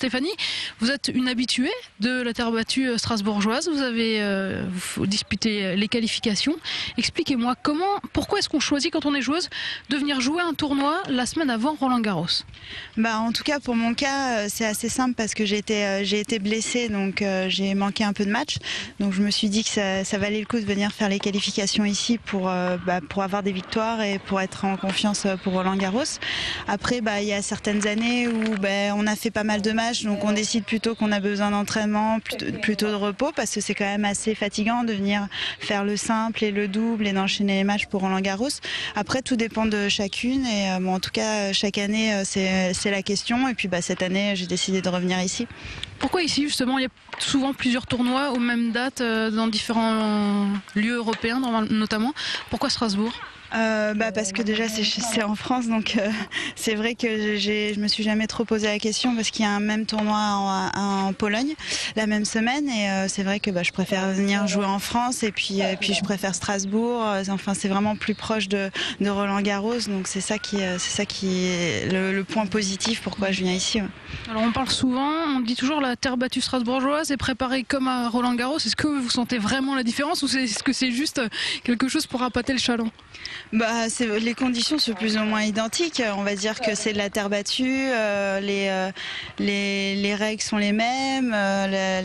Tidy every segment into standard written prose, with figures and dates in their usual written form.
Stéphanie, vous êtes une habituée de la terre battue strasbourgeoise. Vous avez disputé les qualifications. Expliquez-moi pourquoi est-ce qu'on choisit quand on est joueuse de venir jouer un tournoi la semaine avant Roland-Garros? En tout cas, pour mon cas, c'est assez simple parce que j'ai été blessée, donc j'ai manqué un peu de match. Donc je me suis dit que ça valait le coup de venir faire les qualifications ici pour avoir des victoires et pour être en confiance pour Roland-Garros. Après, il y a certaines années où on a fait pas mal de matchs, donc on décide plutôt qu'on a besoin d'entraînement, plutôt de repos, parce que c'est quand même assez fatigant de venir faire le simple et le double et d'enchaîner les matchs pour Roland-Garros. Après, tout dépend de chacune et en tout cas, chaque année, c'est la question. Et puis cette année, j'ai décidé de revenir ici. Pourquoi ici justement? Il y a souvent plusieurs tournois aux mêmes dates dans différents lieux européens notamment. Pourquoi Strasbourg? Parce que déjà c'est en France, donc c'est vrai que je me suis jamais trop posé la question parce qu'il y a un même tournoi en Pologne la même semaine et c'est vrai que je préfère venir jouer en France et puis je préfère Strasbourg. Enfin, c'est vraiment plus proche de Roland-Garros, donc c'est ça qui est le point positif pourquoi je viens ici. Ouais. Alors on parle souvent, on dit toujours la terre battue strasbourgeoise est préparée comme à Roland-Garros. Est-ce que vous sentez vraiment la différence ou est-ce que c'est juste quelque chose pour appâter le chaland? Les conditions sont plus ou moins identiques. On va dire que c'est de la terre battue, les règles sont les mêmes,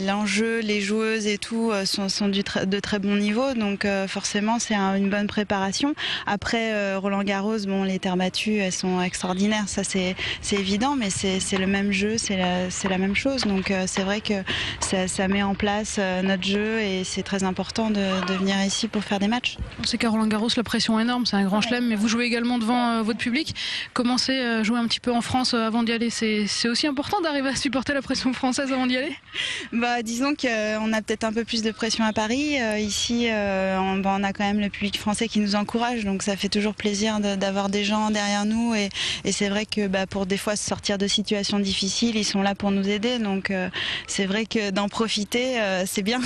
l'enjeu, les joueuses et tout sont de très bon niveau. Donc forcément, c'est une bonne préparation. Après, Roland-Garros, les terres battues, elles sont extraordinaires. Ça, c'est évident, mais c'est le même jeu, c'est la même chose. Donc c'est vrai que ça met en place notre jeu et c'est très important de venir ici pour faire des matchs. On sait qu'à Roland-Garros, la pression est énorme, c'est un grand chelem, mais vous jouez également devant votre public. Comment c'est jouer un petit peu en France avant d'y aller? C'est aussi important d'arriver à supporter la pression française avant d'y aller? Disons qu'on a peut-être un peu plus de pression à Paris. Ici, on a quand même le public français qui nous encourage, donc ça fait toujours plaisir d'avoir des gens derrière nous. Et c'est vrai que pour des fois sortir de situations difficiles, ils sont là pour nous aider. Donc c'est vrai que d'en profiter, c'est bien.